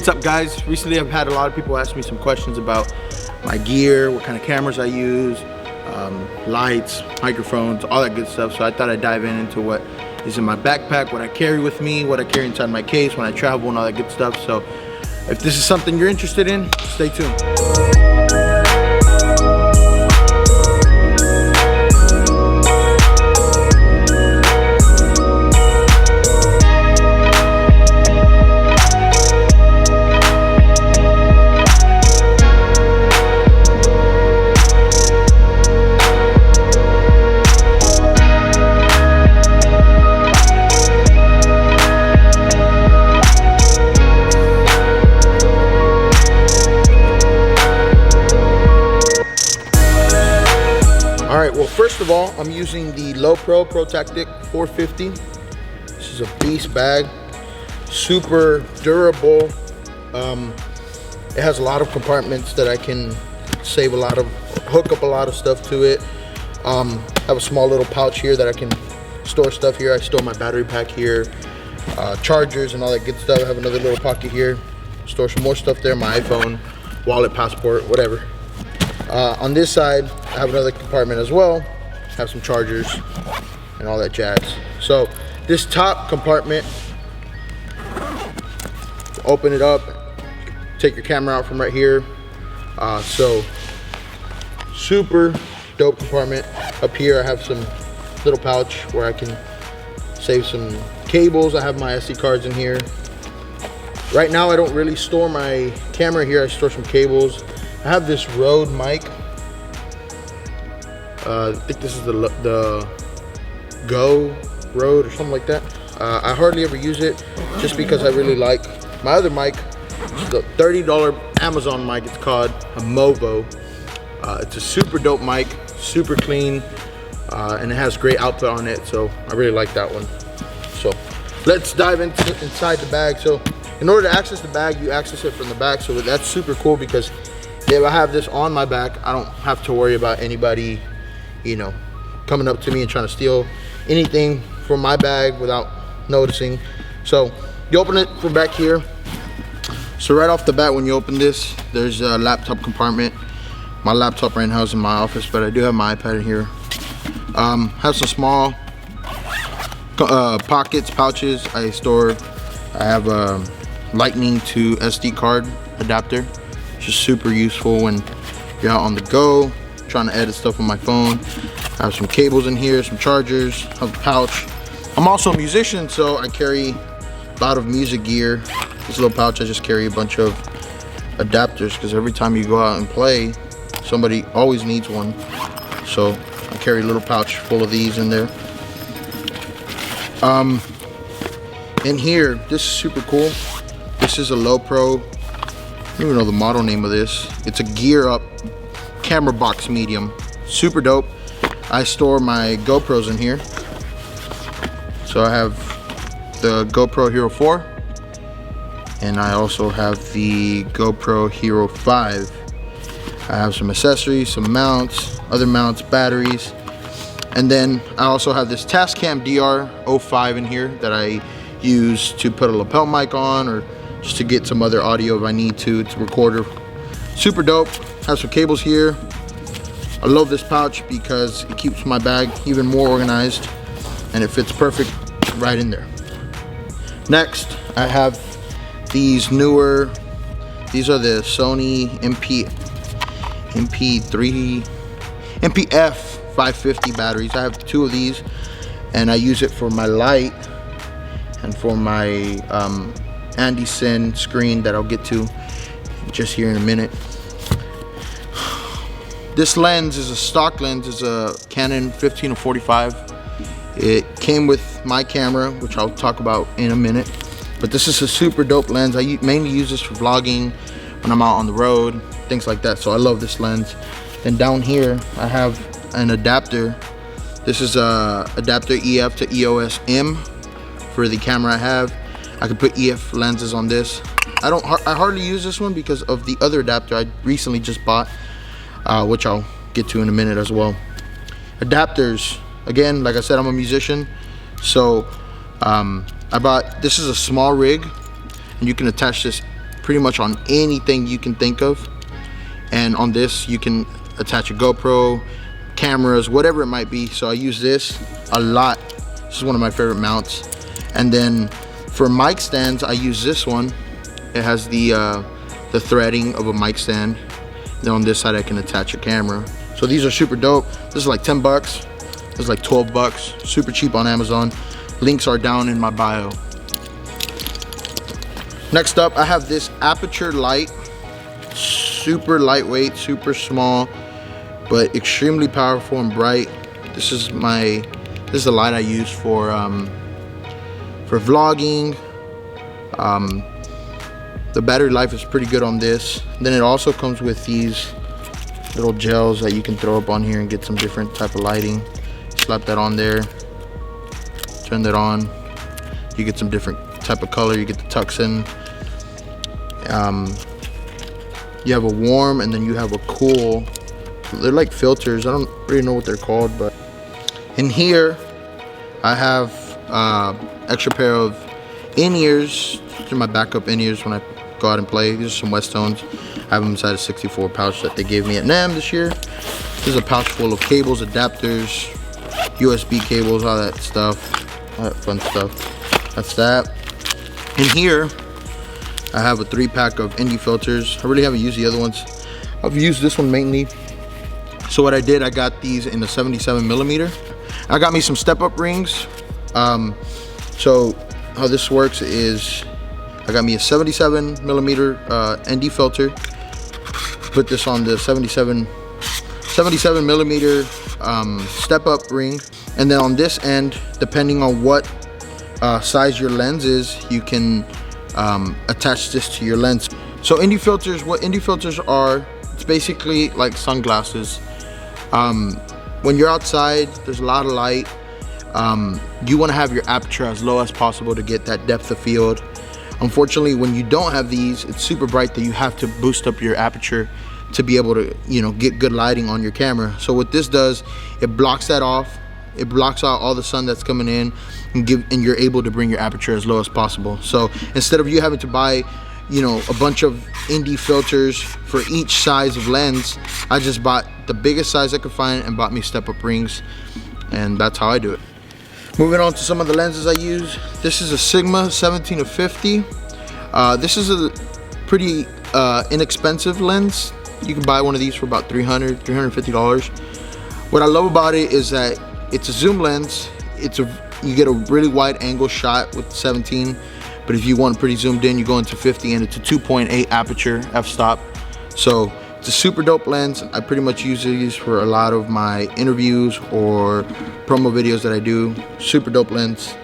What's up, guys? Recently I've had a lot of people ask me some questions about my gear, what kind of cameras I use, lights, microphones, all that good stuff. So I thought I'd dive into what is in my backpack, what I carry with me, what I carry inside my case when I travel, and all that good stuff. So if this is something you're interested in, stay tuned. Alright, well, first of all, I'm using the Low Pro Tactic 450. This is a beast bag, super durable. It has a lot of compartments that I can hook up a lot of stuff to it. I have a small little pouch here that I can store stuff here. I store my battery pack here, chargers and all that good stuff. I have another little pocket here, store some more stuff there, my iPhone, wallet, passport, whatever. On this side, I have another compartment as well. Have some chargers and all that jazz. So this top compartment, open it up, take your camera out from right here. So super dope compartment. Up here I have some little pouch where I can save some cables. I have my SD cards in here. Right now I don't really store my camera here. I store some cables. I have this Rode mic. I think this is the Go Rode or something like that. I hardly ever use it just because I really like my other mic. It's the $30 Amazon mic. It's called a Movo. It's a super dope mic, super clean, and it has great output on it. So I really like that one. So let's dive inside the bag. So in order to access the bag, you access it from the back. So that's super cool because if I have this on my back, I don't have to worry about anybody, you know, coming up to me and trying to steal anything from my bag without noticing. So you open it from back here. So right off the bat, when you open this, there's a laptop compartment. My laptop right now is in my office, but I do have my iPad in here. Have some small pockets, pouches. I have a Lightning to SD card adapter. Just super useful when you're out on the go, trying to edit stuff on my phone. I have some cables in here, some chargers, have a pouch. I'm also a musician, so I carry a lot of music gear. This little pouch, I just carry a bunch of adapters because every time you go out and play, somebody always needs one. So I carry a little pouch full of these in there. In here, this is super cool. This is a Low Pro. I don't even know the model name of this. It's a gear up camera box medium. Super dope. I store my GoPros in here. So I have the GoPro Hero 4 and I also have the GoPro Hero 5. I have some accessories, some mounts, other mounts, batteries, and then I also have this Tascam DR05 in here that I use to put a lapel mic on or just to get some other audio if I need to. It's a recorder. Super dope. Have some cables here. I love this pouch because it keeps my bag even more organized and it fits perfect right in there. Next, I have these newer, these are the Sony MPF 550 batteries. I have two of these and I use it for my light and for my Andy Sin screen that I'll get to just here in a minute. This lens is a stock lens. It's a Canon 15-45. It came with my camera, which I'll talk about in a minute. But this is a super dope lens. I mainly use this for vlogging when I'm out on the road, things like that. So I love this lens. Then down here, I have an adapter. This is a adapter EF to EOS M for the camera I have. I could put EF lenses on this. I hardly use this one because of the other adapter I recently just bought, which I'll get to in a minute as well. Adapters, again, like I said, I'm a musician, so I bought, this is a small rig, and you can attach this pretty much on anything you can think of. And on this you can attach a GoPro, cameras, whatever it might be. So I use this a lot. This is one of my favorite mounts. And then for mic stands, I use this one. It has the threading of a mic stand. Then on this side I can attach a camera. So these are super dope. This is like 10 bucks. This is like 12 bucks. Super cheap on Amazon. Links are down in my bio. Next up, I have this aperture light. Super lightweight, super small, but extremely powerful and bright. This is the light I use for vlogging. The battery life is pretty good on this. Then it also comes with these little gels that you can throw up on here and get some different type of lighting. Slap that on there, turn that on, you get some different type of color. You get the tungsten. You have a warm and then you have a cool. They're like filters. I don't really know what they're called, but in here I have extra pair of in-ears. These are my backup in-ears when I go out and play. These are some West-Tones. I have them inside a 64 pouch that they gave me at NAMM this year. This is a pouch full of cables, adapters, USB cables, all that stuff, all that fun stuff. That's that. In here I have a 3-pack of indie filters. I really haven't used the other ones. I've used this one mainly. So what I did, I got these in the 77mm. I got me some step-up rings. So how this works is I got me a 77mm ND filter. Put this on the 77mm step-up ring, and then on this end, depending on what size your lens is, you can attach this to your lens. So indie filters, what indie filters are, it's basically like sunglasses. When you're outside, there's a lot of light. You want to have your aperture as low as possible to get that depth of field. Unfortunately, when you don't have these, it's super bright that you have to boost up your aperture to be able to, you know, get good lighting on your camera. So what this does, it blocks that off. It blocks out all the sun that's coming in, and you're able to bring your aperture as low as possible. So instead of you having to buy, you know, a bunch of indie filters for each size of lens, I just bought the biggest size I could find and bought me step-up rings, and that's how I do it. Moving on to some of the lenses I use. This is a Sigma 17-50. This is a pretty inexpensive lens. You can buy one of these for about $350. What I love about it is that it's a zoom lens. You get a really wide angle shot with 17, but if you want pretty zoomed in, you go into 50, and it's a 2.8 aperture f-stop. So it's a super dope lens. I pretty much use these for a lot of my interviews or promo videos that I do. Super dope lens.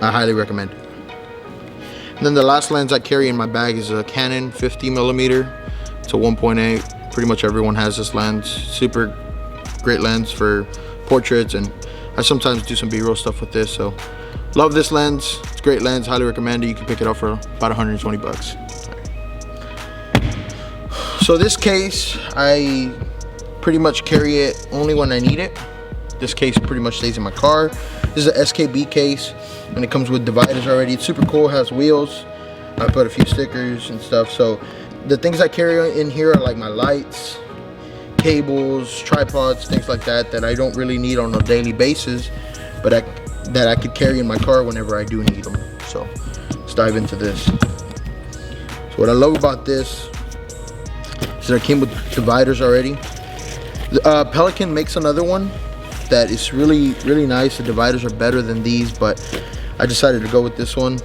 I highly recommend it. And then the last lens I carry in my bag is a Canon 50mm. It's a 1.8. Pretty much everyone has this lens. Super great lens for portraits, and I sometimes do some B-roll stuff with this. So love this lens. It's a great lens. Highly recommend it. You can pick it up for about 120 bucks. So this case, I pretty much carry it only when I need it. This case pretty much stays in my car. This is an SKB case, and it comes with dividers already. It's super cool. It has wheels. I put a few stickers and stuff. So the things I carry in here are like my lights, cables, tripods, things like that I don't really need on a daily basis, but that I could carry in my car whenever I do need them. So let's dive into this. So what I love about this is that it came with dividers already. Pelican makes another one that is really nice. The dividers are better than these, but I decided to go with this one.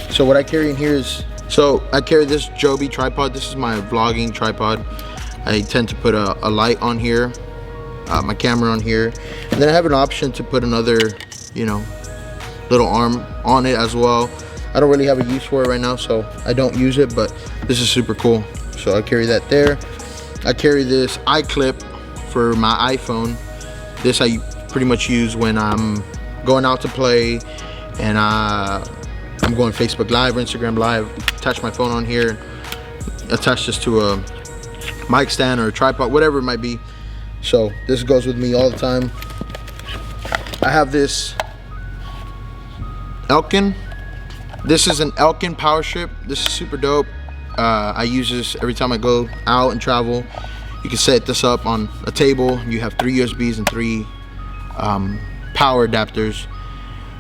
So what I carry in here is, so I carry this Joby tripod. This is my vlogging tripod. I tend to put a light on here, my camera on here, and then I have an option to put another, you know, little arm on it as well. I don't really have a use for it right now, so I don't use it, but this is super cool. So I carry that there. I carry this eye clip for my iPhone. This I pretty much use when I'm going out to play, and I'm going Facebook Live or Instagram Live. Attach my phone on here, attach this to a mic stand or a tripod, whatever it might be. So this goes with me all the time. I have this Elkin This is an Elkin power strip. This is super dope. I use this every time I go out and travel. You can set this up on a table. You have 3 USBs and 3 power adapters.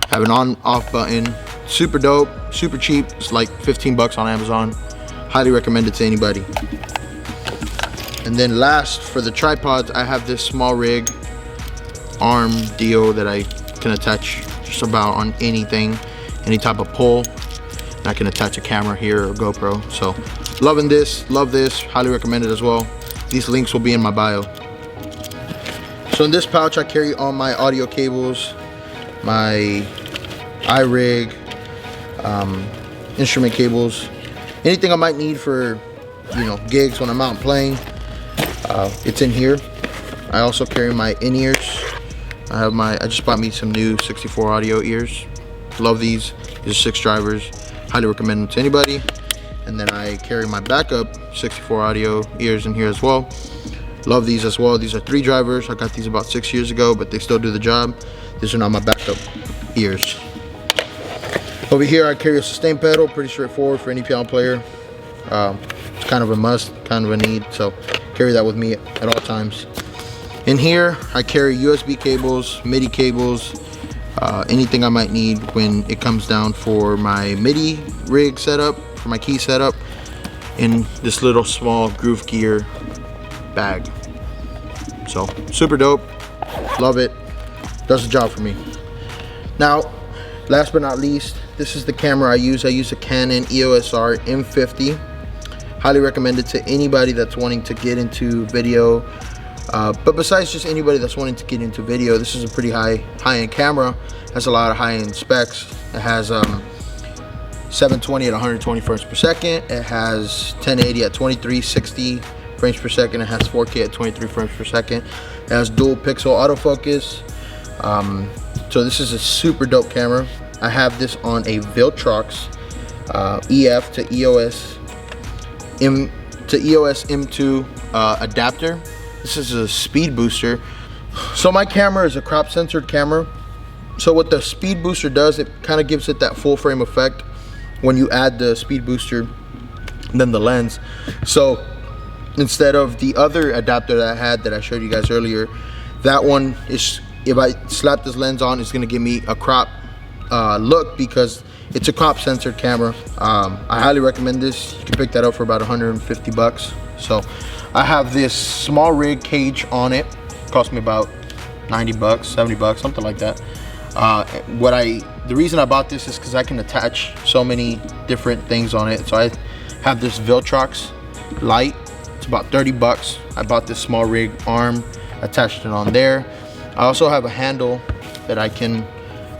Have an on-off button. Super dope, super cheap. It's like 15 bucks on Amazon. Highly recommend it to anybody. And then last, for the tripods, I have this small rig arm deal that I can attach just about on anything, any type of pole. And I can attach a camera here or a GoPro. So loving this, love this, highly recommend it as well. These links will be in my bio. So in this pouch I carry all my audio cables, my iRig, instrument cables, anything I might need for, you know, gigs when I'm out playing. It's in here. I also carry my in-ears. I just bought me some new 64 audio ears. Love these. These are 6 drivers. Highly recommend them to anybody. And then I carry my backup 64 audio ears in here as well. Love these as well. These are 3 drivers. I got these about 6 years ago, but they still do the job. These are not my backup ears. Over here I carry a sustain pedal, pretty straightforward for any piano player. It's kind of a must, kind of a need, so carry that with me at all times. In here I carry USB cables, MIDI cables, anything I might need when it comes down for my MIDI rig setup, for my key setup, in this little small Groove Gear bag. So super dope, love it, does the job for me. Now last but not least, this is the camera I use. I use a Canon EOS R M50. Highly recommend it to anybody that's wanting to get into video. But besides just anybody that's wanting to get into video, this is a pretty high-end camera. Has a lot of high-end specs. It has 720 at 120 frames per second. It has 1080 at 2360 frames per second. It has 4K at 23 frames per second. It has dual pixel autofocus. So this is a super dope camera. I have this on a Viltrox EF to EOS M2 adapter. This is a speed booster. So my camera is a crop censored camera. So what the speed booster does, it kind of gives it that full frame effect when you add the speed booster and then the lens. So instead of the other adapter that I had that I showed you guys earlier, that one is, if I slap this lens on, it's gonna give me a crop look because it's a crop censored camera. I highly recommend this. You can pick that up for about 150 bucks. So I have this small rig cage on it. Cost me about 90 bucks, 70 bucks, something like that. The reason I bought this is because I can attach so many different things on it. So I have this Viltrox light. It's about 30 bucks. I bought this small rig arm, attached it on there. I also have a handle that I can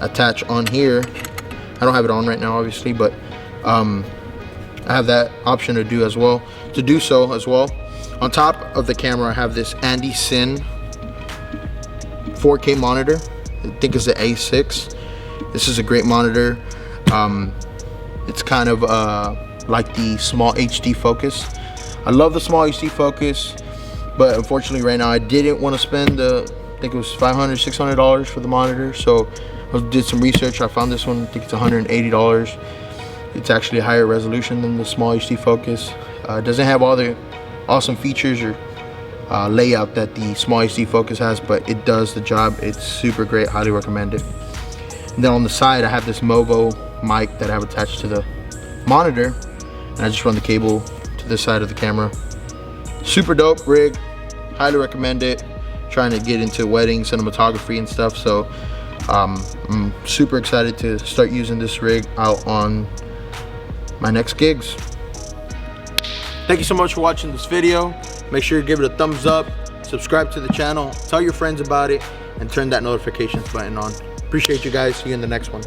attach on here. I don't have it on right now, obviously, but I have that option to do so as well. On top of the camera, I have this Andy Sin 4K monitor. I think it's the A6. This is a great monitor. It's kind of like the small HD focus. I love the small HD focus, but unfortunately right now I didn't want to spend I think it was $500, $600 for the monitor. So I did some research. I found this one. I think it's $180. It's actually a higher resolution than the small HD focus. It doesn't have all the awesome features or layout that the small HD focus has, but it does the job. It's super great. Highly recommend it. And then on the side I have this Movo mic that I have attached to the monitor, and I just run the cable to this side of the camera. Super dope rig. Highly recommend it. Trying to get into wedding cinematography and stuff, so I'm super excited to start using this rig out on my next gigs. Thank you so much for watching this video. Make sure you give it a thumbs up, subscribe to the channel, tell your friends about it, and turn that notifications button on. Appreciate you guys. See you in the next one.